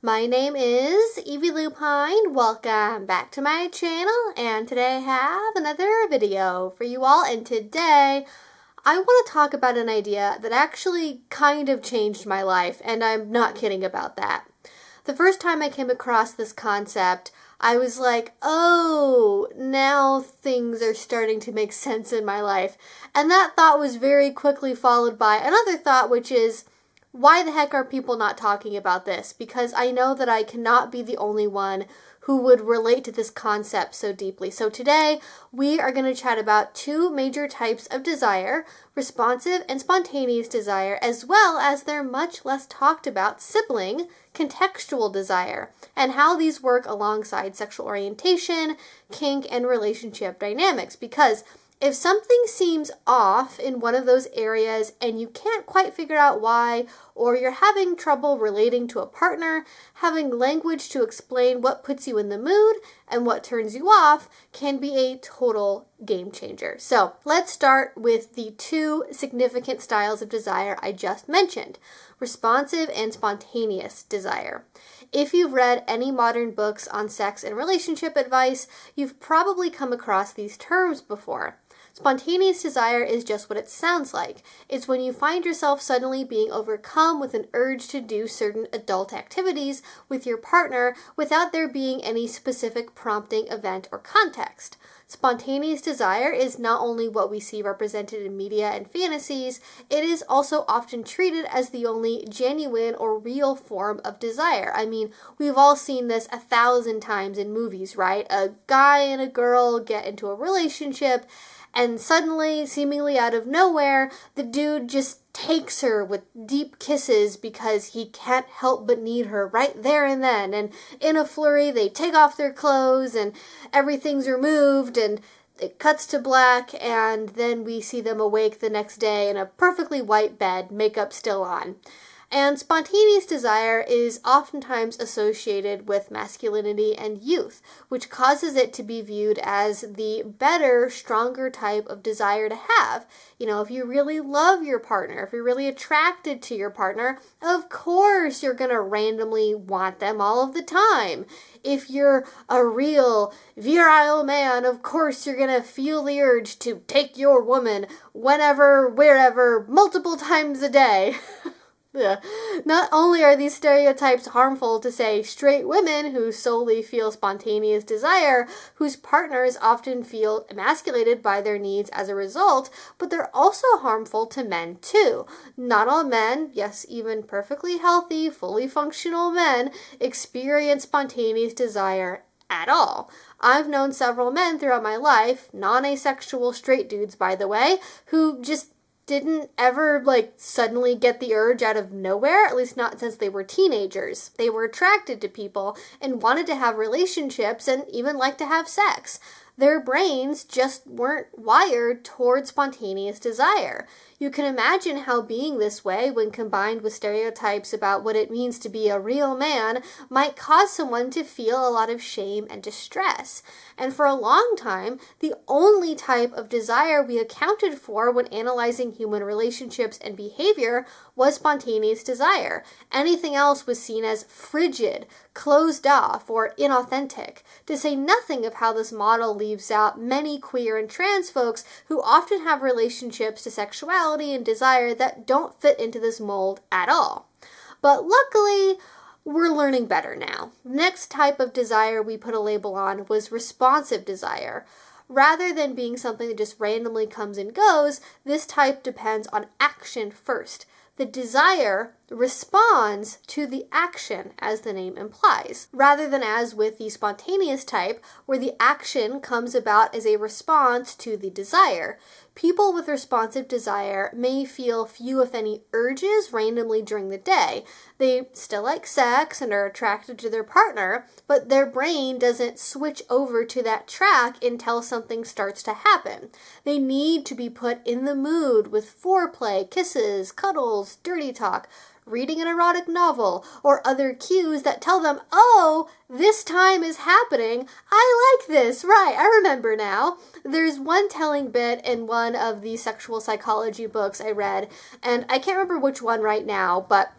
My name is Evie Lupine. Welcome back to my channel, and today I have another video for you all, and today I want to talk about an idea that actually kind of changed my life, and I'm not kidding about that. The first time I came across this concept, I was like, oh, now things are starting to make sense in my life. And that thought was very quickly followed by another thought, which is, why the heck are people not talking about this? Because I know that I cannot be the only one who would relate to this concept so deeply. So today, we are going to chat about two major types of desire, responsive and spontaneous desire, as well as their much less talked about sibling, contextual desire, and how these work alongside sexual orientation, kink, and relationship dynamics. Because if something seems off in one of those areas and you can't quite figure out why, or you're having trouble relating to a partner, having language to explain what puts you in the mood and what turns you off can be a total game changer. So let's start with the two significant styles of desire I just mentioned, responsive and spontaneous desire. If you've read any modern books on sex and relationship advice, you've probably come across these terms before. Spontaneous desire is just what it sounds like. It's when you find yourself suddenly being overcome with an urge to do certain adult activities with your partner without there being any specific prompting event or context. Spontaneous desire is not only what we see represented in media and fantasies, it is also often treated as the only genuine or real form of desire. I mean, we've all seen this 1,000 times in movies, right? A guy and a girl get into a relationship, and suddenly, seemingly out of nowhere, the dude just takes her with deep kisses because he can't help but need her right there and then. And in a flurry, they take off their clothes and everything's removed and it cuts to black, and then we see them awake the next day in a perfectly white bed, makeup still on. And spontaneous desire is oftentimes associated with masculinity and youth, which causes it to be viewed as the better, stronger type of desire to have. You know, if you really love your partner, if you're really attracted to your partner, of course you're going to randomly want them all of the time. If you're a real virile man, of course you're going to feel the urge to take your woman whenever, wherever, multiple times a day. Yeah. Not only are these stereotypes harmful to, say, straight women who solely feel spontaneous desire, whose partners often feel emasculated by their needs as a result, but they're also harmful to men too. Not all men, yes, even perfectly healthy, fully functional men, experience spontaneous desire at all. I've known several men throughout my life, non-asexual straight dudes by the way, who just didn't ever suddenly get the urge out of nowhere, at least not since they were teenagers. They were attracted to people and wanted to have relationships and even liked to have sex. Their brains just weren't wired toward spontaneous desire. You can imagine how being this way, when combined with stereotypes about what it means to be a real man, might cause someone to feel a lot of shame and distress. And for a long time, the only type of desire we accounted for when analyzing human relationships and behavior was spontaneous desire. Anything else was seen as frigid, closed off, or inauthentic, to say nothing of how this model leaves out many queer and trans folks who often have relationships to sexuality and desire that don't fit into this mold at all. But luckily, we're learning better now. The next type of desire we put a label on was responsive desire. Rather than being something that just randomly comes and goes, this type depends on action first. The desire responds to the action, as the name implies, rather than as with the spontaneous type, where the action comes about as a response to the desire. People with responsive desire may feel few, if any, urges randomly during the day. They still like sex and are attracted to their partner, but their brain doesn't switch over to that track until something starts to happen. They need to be put in the mood with foreplay, kisses, cuddles, dirty talk, reading an erotic novel, or other cues that tell them, oh, this time is happening. I like this. Right, I remember now. There's one telling bit in one of the sexual psychology books I read, and I can't remember which one right now, but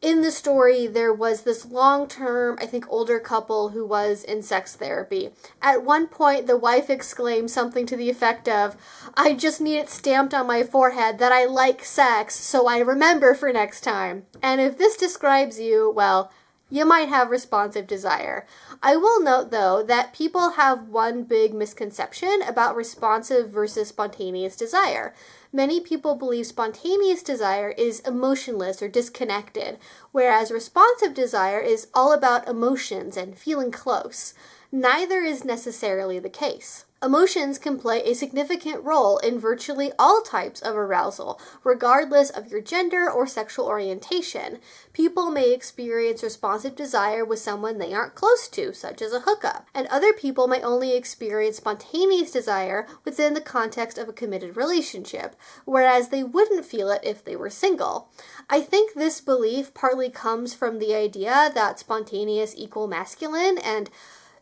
in the story, there was this long-term, I think older couple who was in sex therapy. At one point, the wife exclaimed something to the effect of, "I just need it stamped on my forehead that I like sex so I remember for next time." And if this describes you, well, you might have responsive desire. I will note, though, that people have one big misconception about responsive versus spontaneous desire. Many people believe spontaneous desire is emotionless or disconnected, whereas responsive desire is all about emotions and feeling close. Neither is necessarily the case. Emotions can play a significant role in virtually all types of arousal, regardless of your gender or sexual orientation. People may experience responsive desire with someone they aren't close to, such as a hookup, and other people may only experience spontaneous desire within the context of a committed relationship, whereas they wouldn't feel it if they were single. I think this belief partly comes from the idea that spontaneous equal masculine and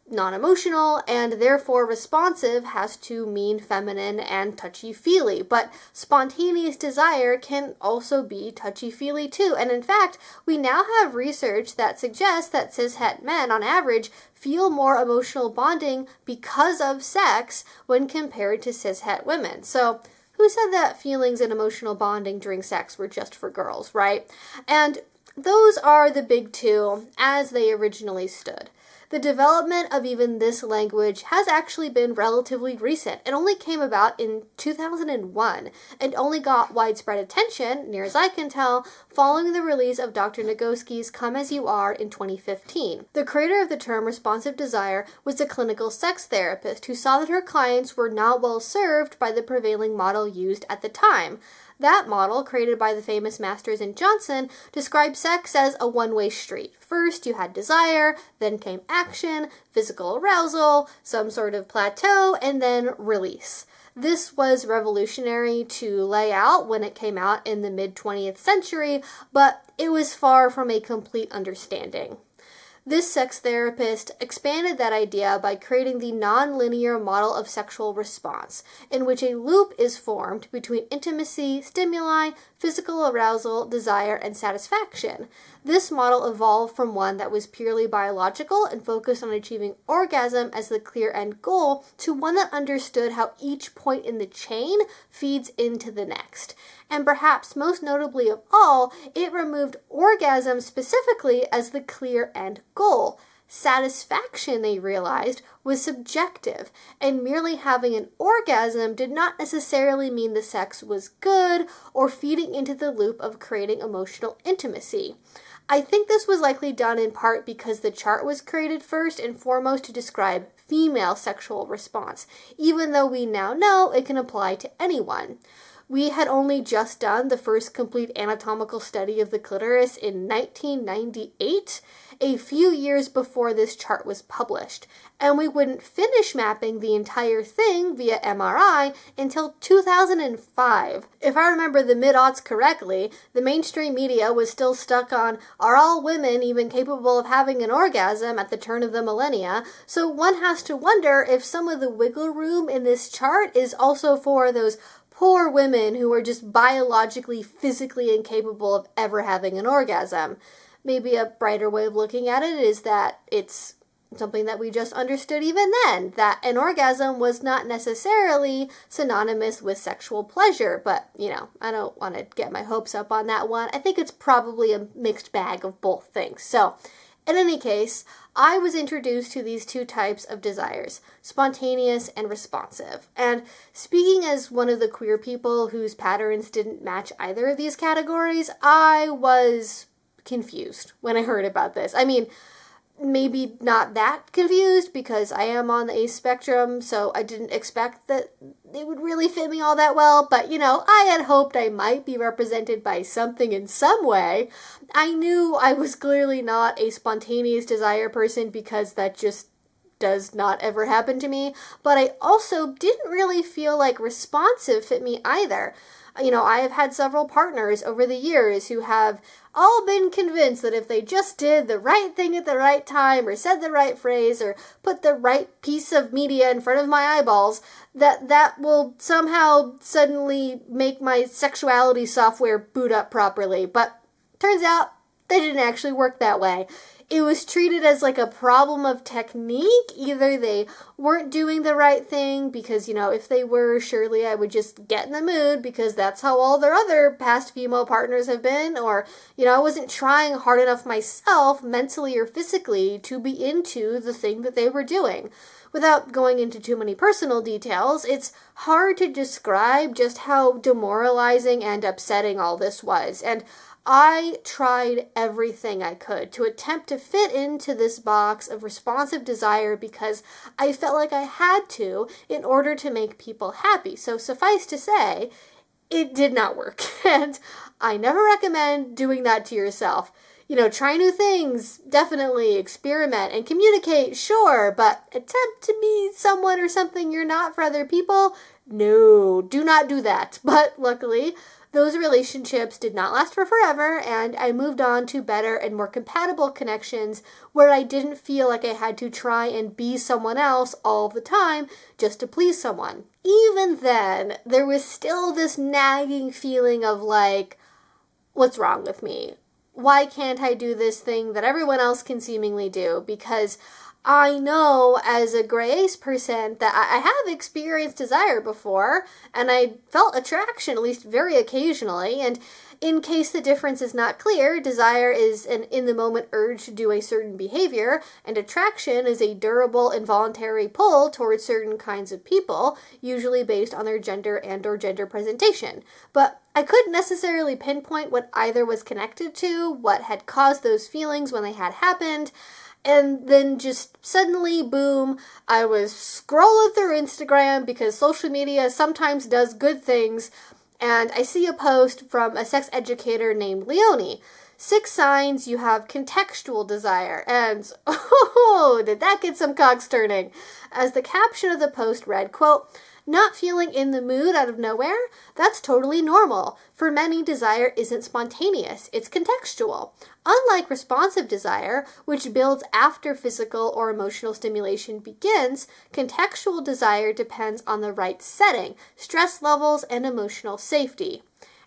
non-emotional, and therefore responsive has to mean feminine and touchy-feely, but spontaneous desire can also be touchy-feely too. And in fact, we now have research that suggests that cishet men on average feel more emotional bonding because of sex when compared to cishet women. So who said that feelings and emotional bonding during sex were just for girls, right? And those are the big two as they originally stood. The development of even this language has actually been relatively recent. It only came about in 2001 and only got widespread attention, near as I can tell, following the release of Dr. Nagoski's Come As You Are in 2015. The creator of the term responsive desire was a clinical sex therapist who saw that her clients were not well served by the prevailing model used at the time. That model, created by the famous Masters and Johnson, described sex as a one-way street. First, you had desire, then came action, physical arousal, some sort of plateau, and then release. This was revolutionary to lay out when it came out in the mid-20th century, but it was far from a complete understanding. This sex therapist expanded that idea by creating the nonlinear model of sexual response, in which a loop is formed between intimacy, stimuli, physical arousal, desire, and satisfaction. This model evolved from one that was purely biological and focused on achieving orgasm as the clear end goal to one that understood how each point in the chain feeds into the next. And perhaps most notably of all, it removed orgasm specifically as the clear end goal. Satisfaction, they realized, was subjective, and merely having an orgasm did not necessarily mean the sex was good or feeding into the loop of creating emotional intimacy. I think this was likely done in part because the chart was created first and foremost to describe female sexual response, even though we now know it can apply to anyone. We had only just done the first complete anatomical study of the clitoris in 1998, a few years before this chart was published, and we wouldn't finish mapping the entire thing via MRI until 2005. If I remember the mid-aughts correctly, the mainstream media was still stuck on, are all women even capable of having an orgasm at the turn of the millennia? So one has to wonder if some of the wiggle room in this chart is also for those poor women who are just biologically, physically incapable of ever having an orgasm. Maybe a brighter way of looking at it is that it's something that we just understood even then, that an orgasm was not necessarily synonymous with sexual pleasure, but, I don't want to get my hopes up on that one. I think it's probably a mixed bag of both things. So, in any case, I was introduced to these two types of desires, spontaneous and responsive. And speaking as one of the queer people whose patterns didn't match either of these categories, I was confused when I heard about this. I mean, maybe not that confused because I am on the ace spectrum, so I didn't expect that it would really fit me all that well, but I had hoped I might be represented by something in some way. I knew I was clearly not a spontaneous desire person because that just does not ever happen to me, but I also didn't really feel like responsive fit me either. I have had several partners over the years who have all been convinced that if they just did the right thing at the right time or said the right phrase or put the right piece of media in front of my eyeballs, that will somehow suddenly make my sexuality software boot up properly. But turns out they didn't actually work that way. It was treated as like a problem of technique. Either they weren't doing the right thing because, if they were, surely I would just get in the mood because that's how all their other past female partners have been. Or, I wasn't trying hard enough myself, mentally or physically, to be into the thing that they were doing. Without going into too many personal details, it's hard to describe just how demoralizing and upsetting all this was. And I tried everything I could to attempt to fit into this box of responsive desire because I felt like I had to in order to make people happy. So suffice to say, it did not work. And I never recommend doing that to yourself. Try new things, definitely, experiment and communicate, sure, but attempt to be someone or something you're not for other people, no, do not do that. But luckily, those relationships did not last for forever, and I moved on to better and more compatible connections where I didn't feel like I had to try and be someone else all the time just to please someone. Even then, there was still this nagging feeling of like, what's wrong with me? Why can't I do this thing that everyone else can seemingly do? Because I know as a gray ace person that I have experienced desire before, and I felt attraction, at least very occasionally, and in case the difference is not clear, desire is an in-the-moment urge to do a certain behavior, and attraction is a durable, involuntary pull towards certain kinds of people, usually based on their gender and or gender presentation. But I couldn't necessarily pinpoint what either was connected to, what had caused those feelings when they had happened. And then just suddenly, boom, I was scrolling through Instagram because social media sometimes does good things, and I see a post from a sex educator named Leonie. 6 signs you have contextual desire. And, oh, did that get some cogs turning? As the caption of the post read, quote, "Not feeling in the mood out of nowhere? That's totally normal. For many, desire isn't spontaneous, it's contextual. Unlike responsive desire, which builds after physical or emotional stimulation begins, contextual desire depends on the right setting, stress levels, and emotional safety."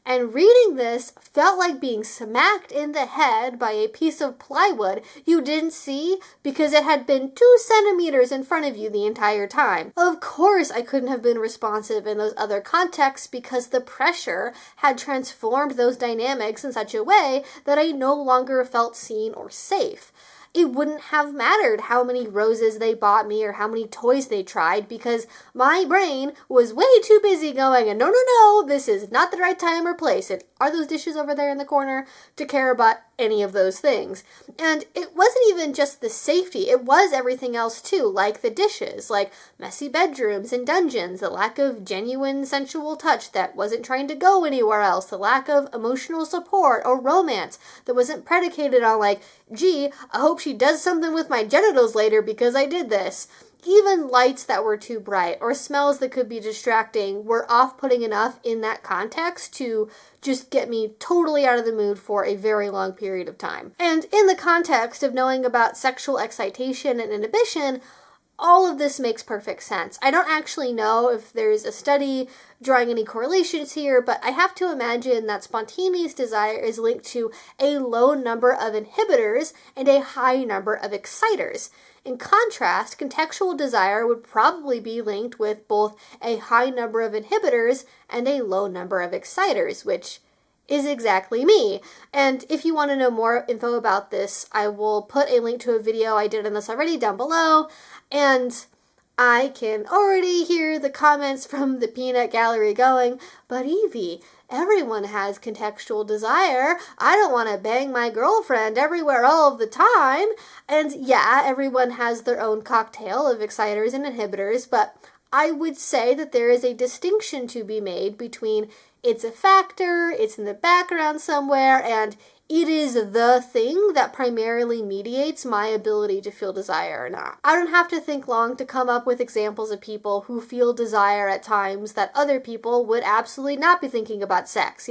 And reading this felt like being smacked in the head by a piece of plywood you didn't see because it had been 2 centimeters in front of you the entire time. Of course, I couldn't have been responsive in those other contexts because the pressure had transformed those dynamics in such a way that I no longer felt seen or safe. It wouldn't have mattered how many roses they bought me or how many toys they tried because my brain was way too busy going, and no, this is not the right time or place, and are those dishes over there in the corner, to care about any of those things. And it wasn't even just the safety, it was everything else too, like the dishes, like messy bedrooms and dungeons, the lack of genuine sensual touch that wasn't trying to go anywhere else, the lack of emotional support or romance that wasn't predicated on like, gee, I hope she does something with my genitals later because I did this. Even lights that were too bright or smells that could be distracting were off-putting enough in that context to just get me totally out of the mood for a very long period of time. And in the context of knowing about sexual excitation and inhibition, all of this makes perfect sense. I don't actually know if there's a study drawing any correlations here, but I have to imagine that spontaneous desire is linked to a low number of inhibitors and a high number of exciters. In contrast, contextual desire would probably be linked with both a high number of inhibitors and a low number of exciters, which is exactly me. And if you want to know more info about this, I will put a link to a video I did on this already down below. And I can already hear the comments from the peanut gallery going, "But Evie, everyone has contextual desire. I don't want to bang my girlfriend everywhere all of the time." And yeah, everyone has their own cocktail of exciters and inhibitors, but I would say that there is a distinction to be made between it's a factor, it's in the background somewhere, and it is the thing that primarily mediates my ability to feel desire or not. I don't have to think long to come up with examples of people who feel desire at times that other people would absolutely not be thinking about sex.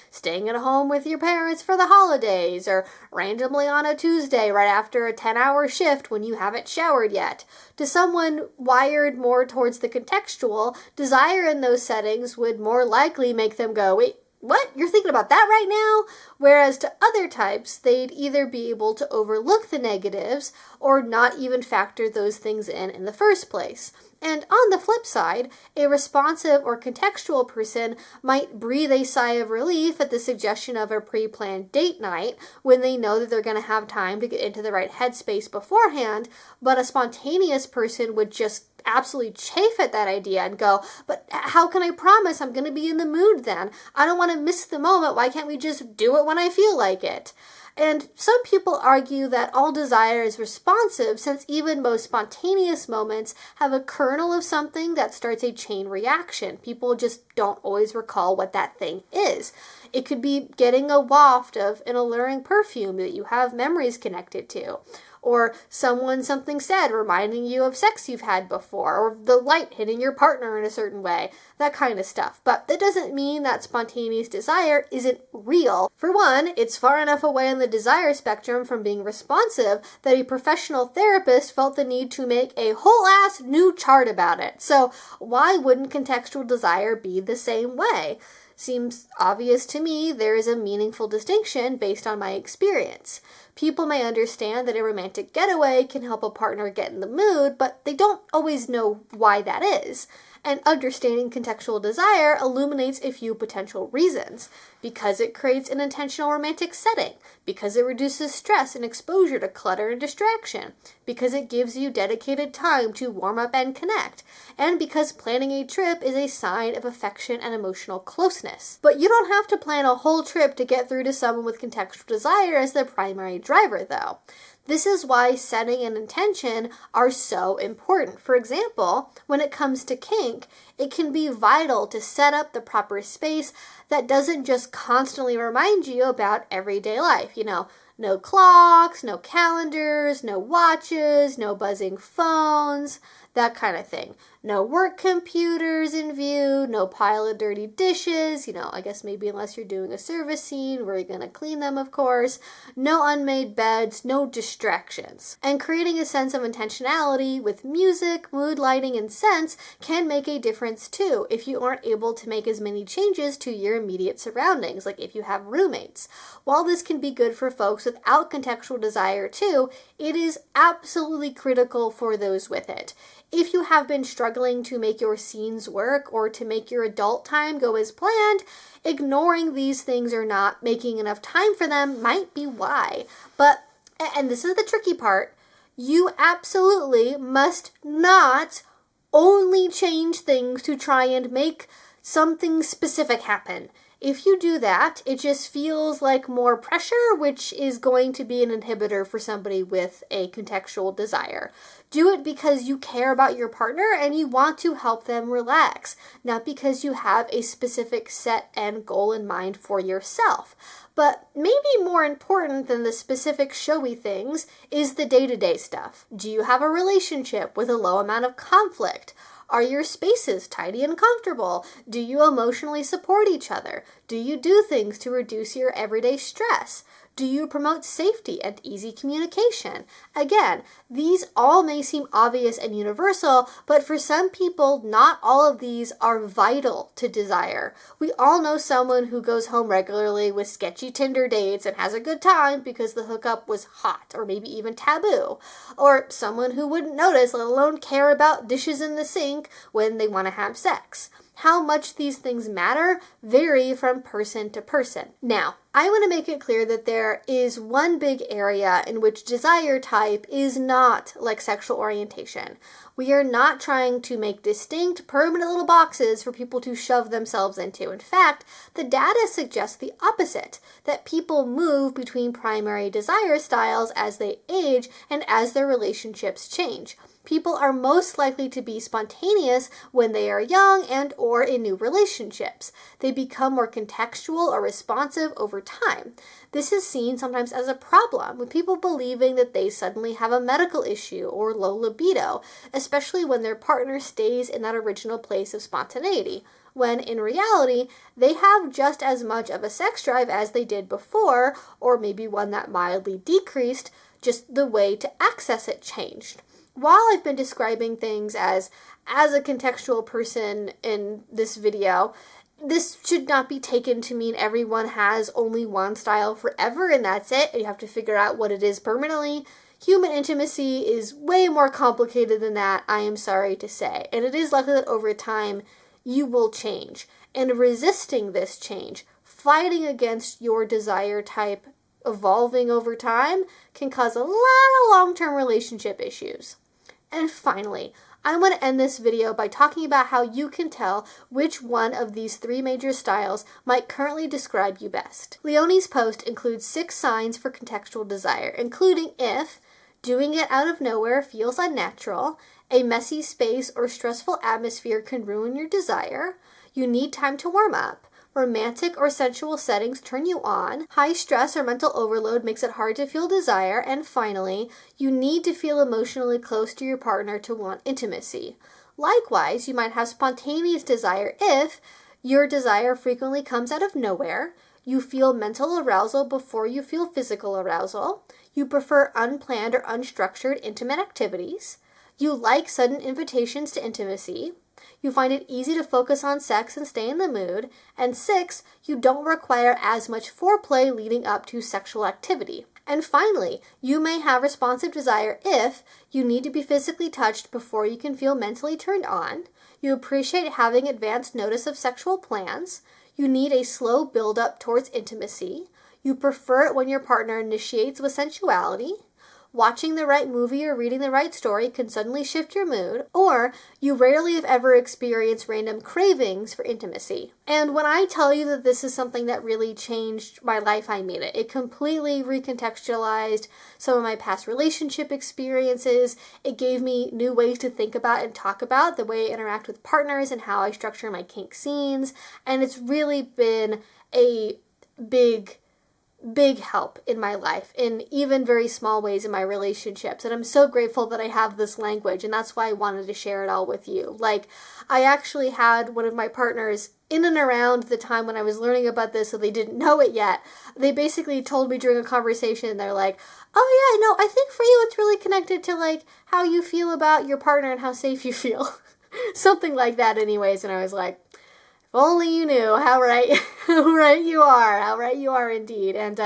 Staying at home with your parents for the holidays, or randomly on a Tuesday right after a 10-hour shift when you haven't showered yet. To someone wired more towards the contextual, desire in those settings would more likely make them go, what? You're thinking about that right now? Whereas to other types, they'd either be able to overlook the negatives or not even factor those things in the first place. And on the flip side, a responsive or contextual person might breathe a sigh of relief at the suggestion of a pre-planned date night when they know that they're going to have time to get into the right headspace beforehand, but a spontaneous person would just absolutely chafe at that idea and go, but how can I promise I'm going to be in the mood then? I don't want to miss the moment. Why can't we just do it when I feel like it? And some people argue that all desire is responsive, since even most spontaneous moments have a kernel of something that starts a chain reaction. People just don't always recall what that thing is. It could be getting a waft of an alluring perfume that you have memories connected to, or something said reminding you of sex you've had before, or the light hitting your partner in a certain way, that kind of stuff. But that doesn't mean that spontaneous desire isn't real. For one, it's far enough away on the desire spectrum from being responsive that a professional therapist felt the need to make a whole-ass new chart about it. So why wouldn't contextual desire be the same way? Seems obvious to me there is a meaningful distinction based on my experience. People may understand that a romantic getaway can help a partner get in the mood, but they don't always know why that is. And understanding contextual desire illuminates a few potential reasons. Because it creates an intentional romantic setting. Because it reduces stress and exposure to clutter and distraction. Because it gives you dedicated time to warm up and connect. And because planning a trip is a sign of affection and emotional closeness. But you don't have to plan a whole trip to get through to someone with contextual desire as the primary driver, though. This is why setting and intention are so important. For example, when it comes to kink, it can be vital to set up the proper space that doesn't just constantly remind you about everyday life. No clocks, no calendars, no watches, no buzzing phones, that kind of thing. No work computers in view, no pile of dirty dishes, I guess maybe unless you're doing a service scene where you're going to clean them, of course. No unmade beds, no distractions. And creating a sense of intentionality with music, mood lighting, and scents can make a difference too if you aren't able to make as many changes to your immediate surroundings, like if you have roommates. While this can be good for folks without contextual desire too, it is absolutely critical for those with it. If you have been struggling to make your scenes work or to make your adult time go as planned, ignoring these things or not making enough time for them might be why. But, and this is the tricky part, you absolutely must not only change things to try and make something specific happen. If you do that, it just feels like more pressure, which is going to be an inhibitor for somebody with a contextual desire. Do it because you care about your partner and you want to help them relax, not because you have a specific set end goal in mind for yourself. But maybe more important than the specific showy things is the day-to-day stuff. Do you have a relationship with a low amount of conflict? Are your spaces tidy and comfortable? Do you emotionally support each other? Do you do things to reduce your everyday stress? Do you promote safety and easy communication? Again, these all may seem obvious and universal, but for some people, not all of these are vital to desire. We all know someone who goes home regularly with sketchy Tinder dates and has a good time because the hookup was hot or maybe even taboo. Or someone who wouldn't notice, let alone care about dishes in the sink when they want to have sex. How much these things matter vary from person to person. Now, I want to make it clear that there is one big area in which desire type is not like sexual orientation. We are not trying to make distinct, permanent little boxes for people to shove themselves into. In fact, the data suggests the opposite, that people move between primary desire styles as they age and as their relationships change. People are most likely to be spontaneous when they are young and or in new relationships. They become more contextual or responsive over time. This is seen sometimes as a problem, with people believing that they suddenly have a medical issue or low libido, especially when their partner stays in that original place of spontaneity, when in reality, they have just as much of a sex drive as they did before, or maybe one that mildly decreased, just the way to access it changed. While I've been describing things as a contextual person in this video, this should not be taken to mean everyone has only one style forever and that's it, and you have to figure out what it is permanently. Human intimacy is way more complicated than that, I am sorry to say. And it is likely that over time, you will change. And resisting this change, fighting against your desire type evolving over time, can cause a lot of long-term relationship issues. And finally, I want to end this video by talking about how you can tell which one of these 3 major styles might currently describe you best. Leonie's post includes 6 signs for contextual desire, including if doing it out of nowhere feels unnatural, a messy space or stressful atmosphere can ruin your desire, you need time to warm up, romantic or sensual settings turn you on, high stress or mental overload makes it hard to feel desire, and finally, you need to feel emotionally close to your partner to want intimacy. Likewise, you might have spontaneous desire if your desire frequently comes out of nowhere, you feel mental arousal before you feel physical arousal, you prefer unplanned or unstructured intimate activities, you like sudden invitations to intimacy, you find it easy to focus on sex and stay in the mood, and 6, you don't require as much foreplay leading up to sexual activity. And finally, you may have responsive desire if you need to be physically touched before you can feel mentally turned on, you appreciate having advanced notice of sexual plans, you need a slow build-up towards intimacy, you prefer it when your partner initiates with sensuality, watching the right movie or reading the right story can suddenly shift your mood, or you rarely have ever experienced random cravings for intimacy. And when I tell you that this is something that really changed my life, I mean it. It completely recontextualized some of my past relationship experiences. It gave me new ways to think about and talk about the way I interact with partners and how I structure my kink scenes. And it's really been a big help in my life, in even very small ways in my relationships. And I'm so grateful that I have this language, and that's why I wanted to share it all with you. Like, I actually had one of my partners in and around the time when I was learning about this, so they didn't know it yet. They basically told me during a conversation, they're like, oh yeah, no, I think for you it's really connected to like how you feel about your partner and how safe you feel. Something like that anyways. And I was like, only you knew how right, how right you are indeed. And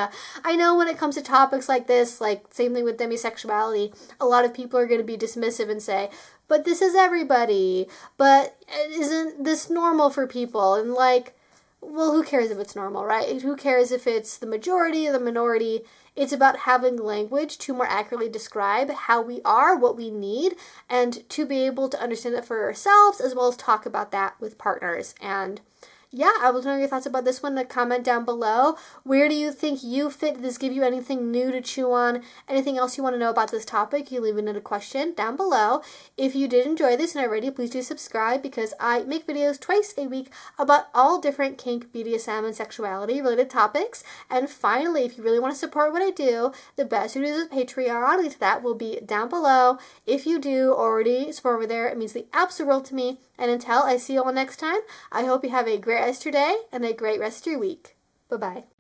I know when it comes to topics like this, like same thing with demisexuality, a lot of people are going to be dismissive and say, but this is everybody, but isn't this normal for people? And like, well, who cares if it's normal, right? Who cares if it's the majority or the minority? It's about having language to more accurately describe how we are, what we need, and to be able to understand it for ourselves, as well as talk about that with partners. And yeah, I would know your thoughts about this one in the comment down below. Where do you think you fit? Did this give you anything new to chew on? Anything else you want to know about this topic? You leave it in a question down below. If you did enjoy this and already, please do subscribe, because I make videos twice a week about all different kink, BDSM, and sexuality related topics. And finally, if you really want to support what I do, the best way to do is Patreon. Link to that will be down below. If you do already support over there, it means the absolute world to me. And until I see you all next time, I hope you have a great rest of your day and a great rest of your week. Bye-bye.